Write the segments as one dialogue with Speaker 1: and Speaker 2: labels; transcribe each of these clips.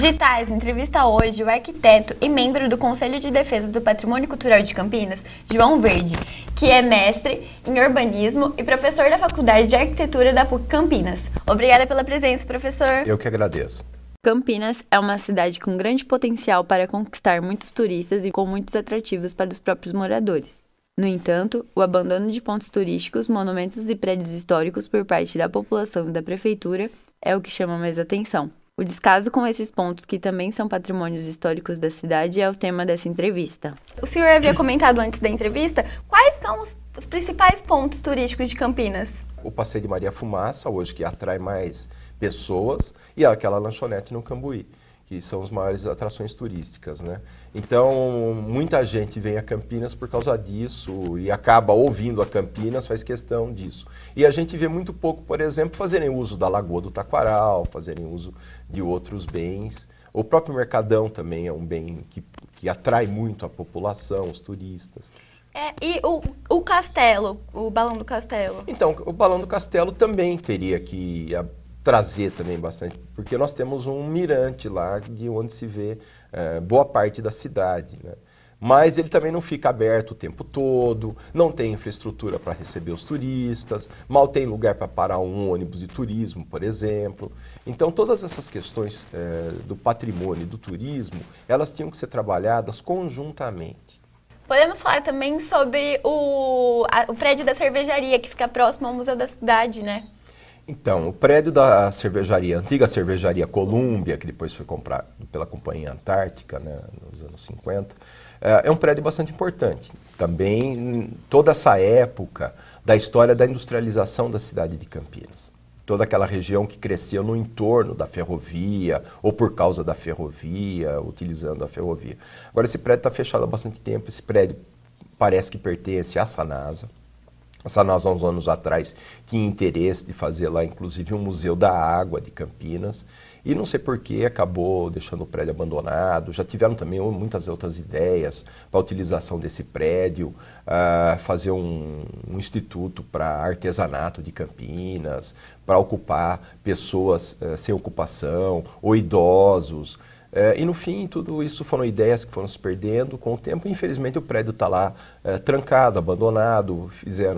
Speaker 1: Digitais entrevista hoje o arquiteto e membro do Conselho de Defesa do Patrimônio Cultural de Campinas, João Verde, que é mestre em urbanismo e professor da Faculdade de Arquitetura da PUC Campinas. Obrigada pela presença, professor.
Speaker 2: Eu que agradeço.
Speaker 1: Campinas é uma cidade com grande potencial para conquistar muitos turistas e com muitos atrativos para os próprios moradores. No entanto, o abandono de pontos turísticos, monumentos e prédios históricos por parte da população e da prefeitura é o que chama mais atenção. O descaso com esses pontos, que também são patrimônios históricos da cidade, é o tema dessa entrevista. O senhor havia comentado antes da entrevista quais são os principais pontos turísticos de Campinas?
Speaker 2: O Passeio de Maria Fumaça, hoje que atrai mais pessoas, e aquela lanchonete no Cambuí, que são as maiores atrações turísticas, né? Então, muita gente vem a Campinas por causa disso e acaba ouvindo a Campinas, faz questão disso. E a gente vê muito pouco, por exemplo, fazerem uso da Lagoa do Taquaral, fazerem uso de outros bens. O próprio Mercadão também é um bem que atrai muito a população, os turistas.
Speaker 1: E o castelo, o Balão do Castelo?
Speaker 2: Então, o Balão do Castelo também teria que trazer também bastante, porque nós temos um mirante lá de onde se vê boa parte da cidade, né? Mas ele também não fica aberto o tempo todo, não tem infraestrutura para receber os turistas, mal tem lugar para parar um ônibus de turismo, por exemplo. Então todas essas questões do patrimônio e do turismo, elas tinham que ser trabalhadas conjuntamente.
Speaker 1: Podemos falar também sobre o prédio da cervejaria, que fica próximo ao Museu da Cidade, né?
Speaker 2: Então, o prédio da cervejaria, a antiga cervejaria Colômbia, que depois foi comprada pela Companhia Antártica, né, nos anos 50, é um prédio bastante importante. Também toda essa época da história da industrialização da cidade de Campinas. Toda aquela região que cresceu no entorno da ferrovia, ou por causa da ferrovia, utilizando a ferrovia. Agora, esse prédio está fechado há bastante tempo, esse prédio parece que pertence à Sanasa. A Sanasa, há uns anos atrás, tinha interesse de fazer lá, inclusive, um museu da água de Campinas. E não sei por que acabou deixando o prédio abandonado. Já tiveram também muitas outras ideias para a utilização desse prédio, fazer um instituto para artesanato de Campinas, para ocupar pessoas sem ocupação, ou idosos. E no fim, tudo isso foram ideias que foram se perdendo com o tempo. Infelizmente, o prédio está lá trancado, abandonado,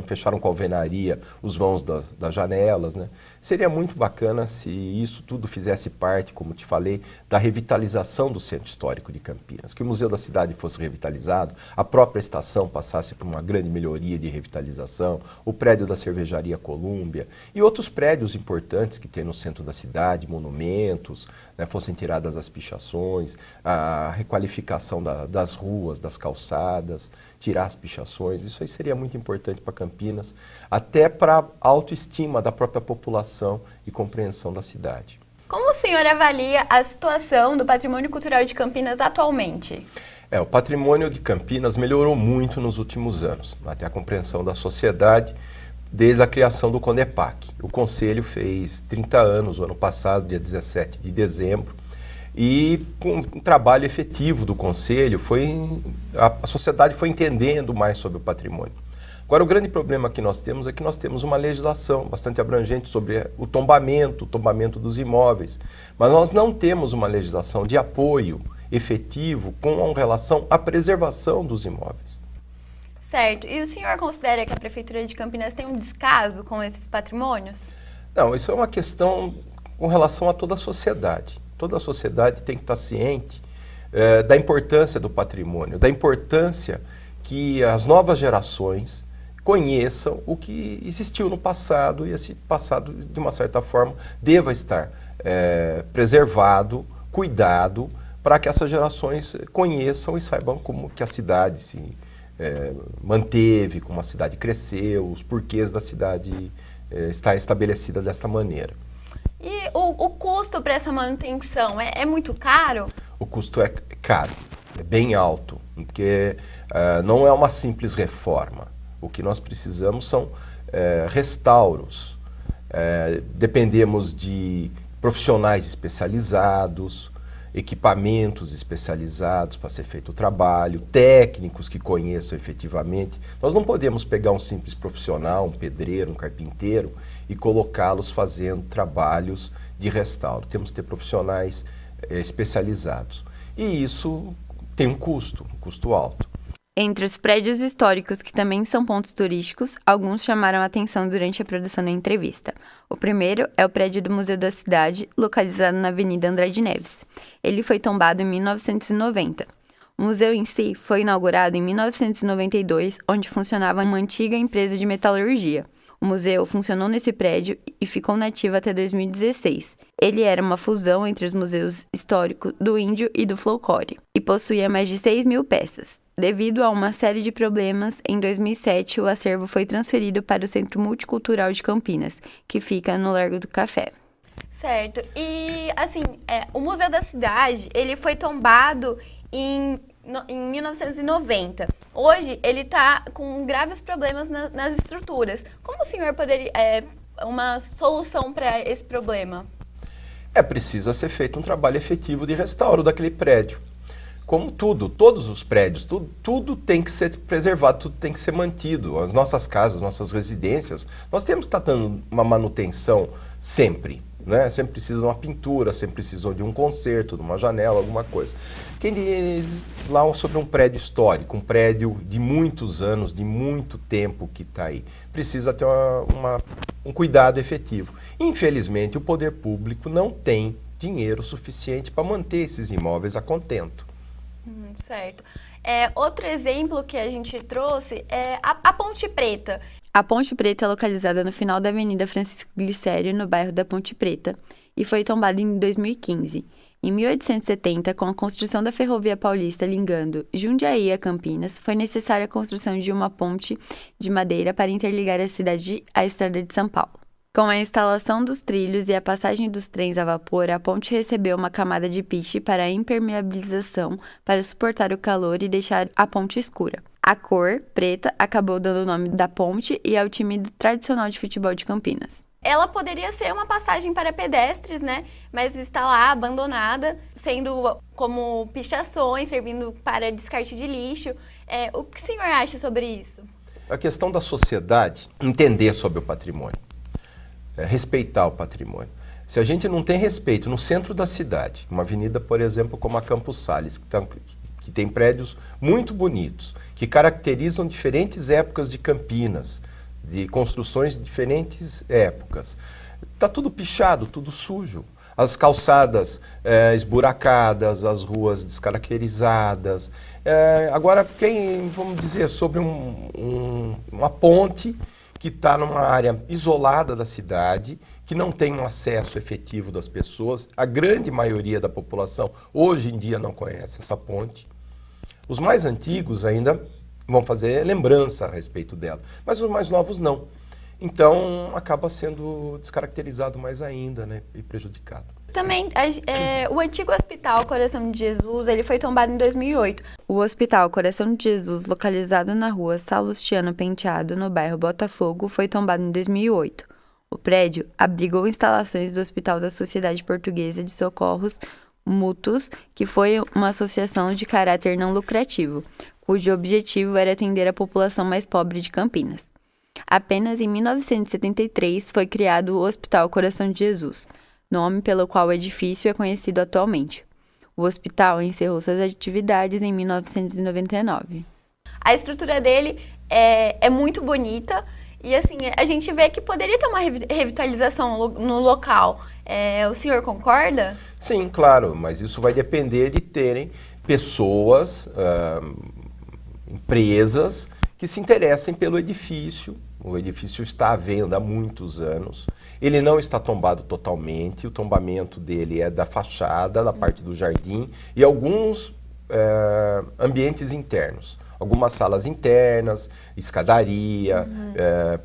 Speaker 2: fecharam com alvenaria os vãos das janelas, né? Seria muito bacana se isso tudo fizesse parte, como te falei, da revitalização do Centro Histórico de Campinas. Que o Museu da Cidade fosse revitalizado, a própria estação passasse por uma grande melhoria de revitalização, o prédio da cervejaria Colômbia e outros prédios importantes que tem no centro da cidade, monumentos, né, fossem tiradas as pichações, a requalificação das ruas, das calçadas, tirar as pichações. Isso aí seria muito importante para Campinas, até para a autoestima da própria população e compreensão da cidade.
Speaker 1: Como o senhor avalia a situação do patrimônio cultural de Campinas atualmente?
Speaker 2: O patrimônio de Campinas melhorou muito nos últimos anos, até a compreensão da sociedade, desde a criação do CONEPAC. O Conselho fez 30 anos, o ano passado, dia 17 de dezembro, e com um trabalho efetivo do Conselho, a sociedade foi entendendo mais sobre o patrimônio. Agora, o grande problema que nós temos é que nós temos uma legislação bastante abrangente sobre o tombamento dos imóveis, mas nós não temos uma legislação de apoio efetivo com relação à preservação dos imóveis.
Speaker 1: Certo. E o senhor considera que a Prefeitura de Campinas tem um descaso com esses patrimônios?
Speaker 2: Não, isso é uma questão com relação a toda a sociedade. Toda a sociedade tem que estar ciente da importância do patrimônio, da importância que as novas gerações conheçam o que existiu no passado e esse passado, de uma certa forma, deva estar preservado, cuidado, para que essas gerações conheçam e saibam como que a cidade se manteve, como a cidade cresceu, os porquês da cidade estar estabelecida desta maneira.
Speaker 1: E o custo para essa manutenção é muito caro?
Speaker 2: O custo é caro, é bem alto, porque não é uma simples reforma. O que nós precisamos são restauros. Dependemos de profissionais especializados, equipamentos especializados para ser feito o trabalho, técnicos que conheçam efetivamente. Nós não podemos pegar um simples profissional, um pedreiro, um carpinteiro e colocá-los fazendo trabalhos de restauro. Temos que ter profissionais especializados. E isso tem um custo alto.
Speaker 1: Entre os prédios históricos que também são pontos turísticos, alguns chamaram a atenção durante a produção da entrevista. O primeiro é o prédio do Museu da Cidade, localizado na Avenida Andrade Neves. Ele foi tombado em 1990. O museu em si foi inaugurado em 1992, onde funcionava uma antiga empresa de metalurgia. O museu funcionou nesse prédio e ficou nativo até 2016. Ele era uma fusão entre os museus históricos do Índio e do Folclore e possuía mais de 6.000 peças. Devido a uma série de problemas, em 2007 o acervo foi transferido para o Centro Multicultural de Campinas, que fica no Largo do Café.
Speaker 3: Certo. E, assim, o Museu da Cidade, ele foi tombado em 1990. Hoje, ele está com graves problemas nas estruturas. Como o senhor poderia... uma solução para esse problema?
Speaker 2: Precisa ser feito um trabalho efetivo de restauro daquele prédio. Como tudo, todos os prédios, tudo tem que ser preservado, tudo tem que ser mantido. As nossas casas, nossas residências, nós temos que estar dando uma manutenção sempre, né? Sempre precisa de uma pintura, sempre precisa de um conserto, de uma janela, alguma coisa. Quem diz lá sobre um prédio histórico, um prédio de muitos anos, de muito tempo que está aí, precisa ter um cuidado efetivo. Infelizmente, o poder público não tem dinheiro suficiente para manter esses imóveis a contento.
Speaker 3: Certo. Outro exemplo que a gente trouxe é a Ponte Preta.
Speaker 1: A Ponte Preta é localizada no final da Avenida Francisco Glicério, no bairro da Ponte Preta, e foi tombada em 2015. Em 1870, com a construção da Ferrovia Paulista ligando Jundiaí a Campinas, foi necessária a construção de uma ponte de madeira para interligar a cidade à estrada de São Paulo. Com a instalação dos trilhos e a passagem dos trens a vapor, a ponte recebeu uma camada de piche para impermeabilização para suportar o calor e deixar a ponte escura. A cor, preta, acabou dando o nome da ponte e ao time tradicional de futebol de Campinas.
Speaker 3: Ela poderia ser uma passagem para pedestres, né? Mas está lá abandonada, sendo como pichações, servindo para descarte de lixo. O que o senhor acha sobre isso?
Speaker 2: A questão da sociedade entender sobre o patrimônio. Respeitar o patrimônio. Se a gente não tem respeito no centro da cidade, uma avenida, por exemplo, como a Campos Sales, que tem prédios muito bonitos, que caracterizam diferentes épocas de Campinas, de construções de diferentes épocas, está tudo pichado, tudo sujo. As calçadas esburacadas, as ruas descaracterizadas. Agora, vamos dizer, sobre uma ponte que está numa área isolada da cidade, que não tem um acesso efetivo das pessoas. A grande maioria da população hoje em dia não conhece essa ponte. Os mais antigos ainda vão fazer lembrança a respeito dela, mas os mais novos não. Então acaba sendo descaracterizado mais ainda, né, e prejudicado.
Speaker 3: Também, o antigo Hospital Coração de Jesus, ele foi tombado em 2008.
Speaker 1: O Hospital Coração de Jesus, localizado na rua Salustiano Penteado, no bairro Botafogo, foi tombado em 2008. O prédio abrigou instalações do Hospital da Sociedade Portuguesa de Socorros Mútuos, que foi uma associação de caráter não lucrativo, cujo objetivo era atender a população mais pobre de Campinas. Apenas em 1973 foi criado o Hospital Coração de Jesus, nome pelo qual o edifício é conhecido atualmente. O hospital encerrou suas atividades em 1999.
Speaker 3: A estrutura dele é muito bonita e assim, a gente vê que poderia ter uma revitalização no local. O senhor concorda?
Speaker 2: Sim, claro, mas isso vai depender de terem pessoas, empresas que se interessem pelo edifício. O edifício está à venda há muitos anos. Ele não está tombado totalmente, o tombamento dele é da fachada, da parte do jardim e alguns ambientes internos. Algumas salas internas, escadaria,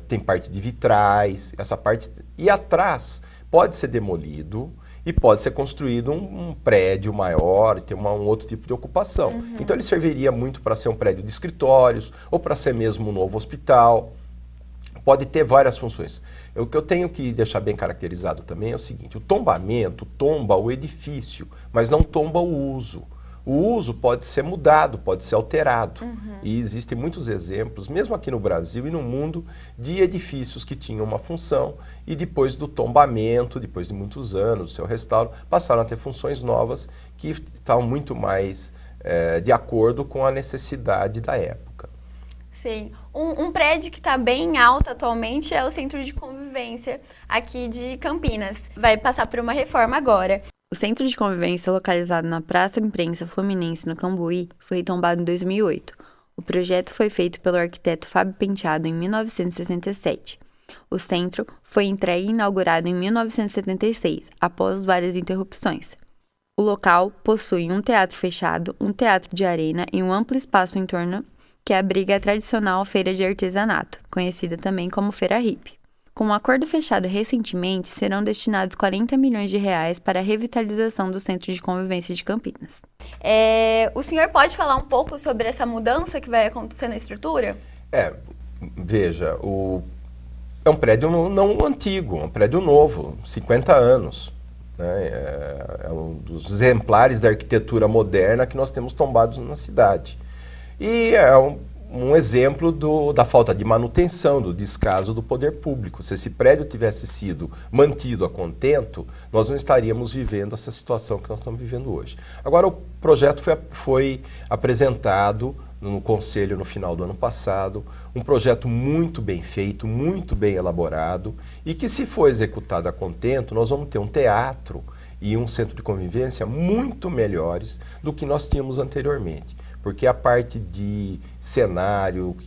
Speaker 2: tem parte de vitrais, essa parte. E atrás pode ser demolido e pode ser construído um prédio maior e ter um outro tipo de ocupação. Então ele serviria muito para ser um prédio de escritórios ou para ser mesmo um novo hospital. Pode ter várias funções. O que eu tenho que deixar bem caracterizado também é o seguinte: o tombamento tomba o edifício, mas não tomba o uso. o uso pode ser mudado, pode ser alterado. E existem muitos exemplos, mesmo aqui no Brasil e no mundo, de edifícios que tinham uma função e depois do tombamento, depois de muitos anos, do seu restauro, passaram a ter funções novas que estavam muito mais de acordo com a necessidade da época.
Speaker 3: Sim. Um prédio que está bem alto atualmente é o Centro de Convivência aqui de Campinas. Vai passar por uma reforma agora.
Speaker 1: O Centro de Convivência, localizado na Praça Imprensa Fluminense, no Cambuí, foi tombado em 2008. O projeto foi feito pelo arquiteto Fábio Penteado em 1967. O centro foi entregue e inaugurado em 1976, após várias interrupções. O local possui um teatro fechado, um teatro de arena e um amplo espaço em torno que abriga a tradicional feira de artesanato, conhecida também como Feira Hippie. Com um acordo fechado recentemente, serão destinados 40 milhões de reais para a revitalização do Centro de Convivência de Campinas.
Speaker 3: O senhor pode falar um pouco sobre essa mudança que vai acontecer na estrutura?
Speaker 2: Veja, é um prédio não antigo, é um prédio novo, 50 anos. Né? É um dos exemplares da arquitetura moderna que nós temos tombados na cidade. E é um exemplo da falta de manutenção, do descaso do poder público. Se esse prédio tivesse sido mantido a contento, nós não estaríamos vivendo essa situação que nós estamos vivendo hoje. Agora, o projeto foi apresentado no Conselho no final do ano passado, um projeto muito bem feito, muito bem elaborado, e que, se for executado a contento, nós vamos ter um teatro e um centro de convivência muito melhores do que nós tínhamos anteriormente. Porque a parte de cenário,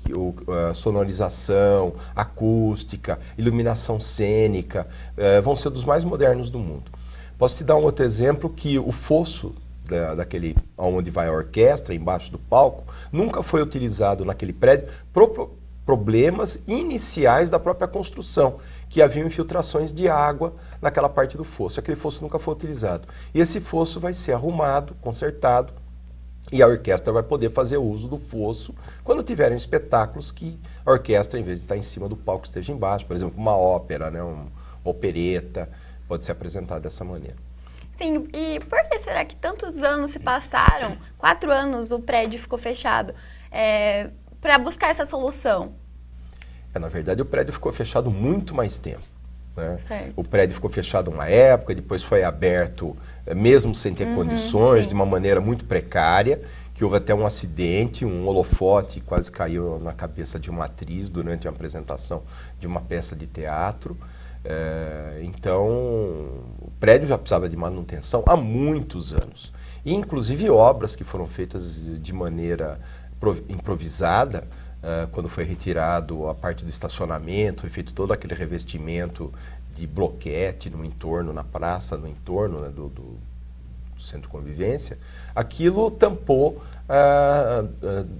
Speaker 2: sonorização, acústica, iluminação cênica, vão ser dos mais modernos do mundo. Posso te dar um outro exemplo, que o fosso daquele onde vai a orquestra, embaixo do palco, nunca foi utilizado naquele prédio por problemas iniciais da própria construção, que haviam infiltrações de água naquela parte do fosso. Aquele fosso nunca foi utilizado. E esse fosso vai ser arrumado, consertado, e a orquestra vai poder fazer uso do fosso quando tiverem espetáculos que a orquestra, em vez de estar em cima do palco, esteja embaixo. Por exemplo, uma ópera, né, uma opereta, pode ser apresentada dessa maneira.
Speaker 3: Sim, e por que será que tantos anos se passaram, 4 anos o prédio ficou fechado, para buscar essa solução?
Speaker 2: Na verdade, o prédio ficou fechado muito mais tempo. Né?
Speaker 3: Certo.
Speaker 2: O prédio ficou fechado uma época, depois foi aberto, mesmo sem ter condições,
Speaker 3: sim.
Speaker 2: de uma maneira muito precária, que houve até um acidente, um holofote quase caiu na cabeça de uma atriz durante a apresentação de uma peça de teatro. Então, o prédio já precisava de manutenção há muitos anos. E, inclusive, obras que foram feitas de maneira improvisada, quando foi retirado a parte do estacionamento, foi feito todo aquele revestimento de bloquete no entorno, na praça, no entorno, né, do Centro de Convivência, aquilo tampou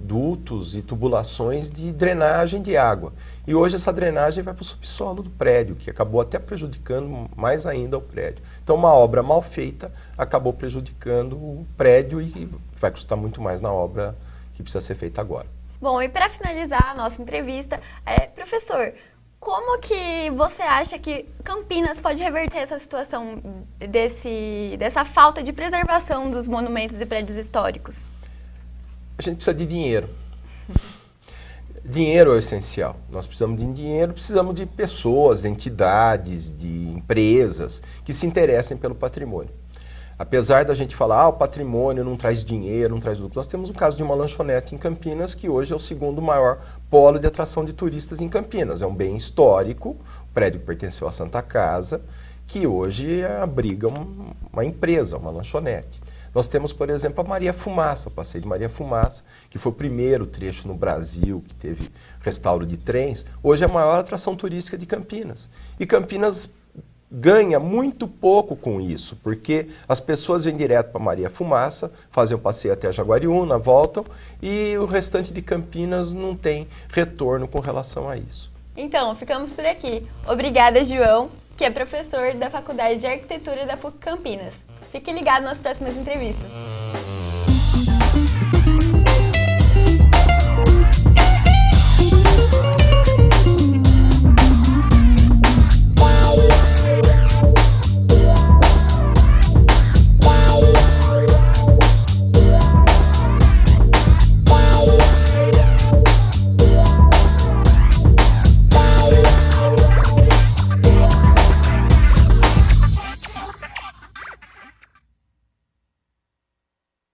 Speaker 2: dutos e tubulações de drenagem de água. E hoje essa drenagem vai para o subsolo do prédio, que acabou até prejudicando mais ainda o prédio. Então, uma obra mal feita acabou prejudicando o prédio e vai custar muito mais na obra que precisa ser feita agora.
Speaker 3: Bom, e para finalizar a nossa entrevista, professor, como que você acha que Campinas pode reverter essa situação dessa falta de preservação dos monumentos e prédios históricos?
Speaker 2: A gente precisa de dinheiro. Dinheiro é o essencial. Nós precisamos de dinheiro, precisamos de pessoas, de entidades, de empresas que se interessem pelo patrimônio. Apesar da gente falar, o patrimônio não traz dinheiro, não traz lucro, nós temos o caso de uma lanchonete em Campinas, que hoje é o segundo maior polo de atração de turistas em Campinas. É um bem histórico, o prédio que pertenceu à Santa Casa, que hoje abriga uma empresa, uma lanchonete. Nós temos, por exemplo, a Maria Fumaça, o Passeio de Maria Fumaça, que foi o primeiro trecho no Brasil que teve restauro de trens. Hoje é a maior atração turística de Campinas. E Campinas ganha muito pouco com isso, porque as pessoas vêm direto para Maria Fumaça, fazem o passeio até Jaguariúna, voltam, e o restante de Campinas não tem retorno com relação a isso.
Speaker 3: Então, ficamos por aqui. Obrigada, João, que é professor da Faculdade de Arquitetura da PUC Campinas. Fique ligado nas próximas entrevistas.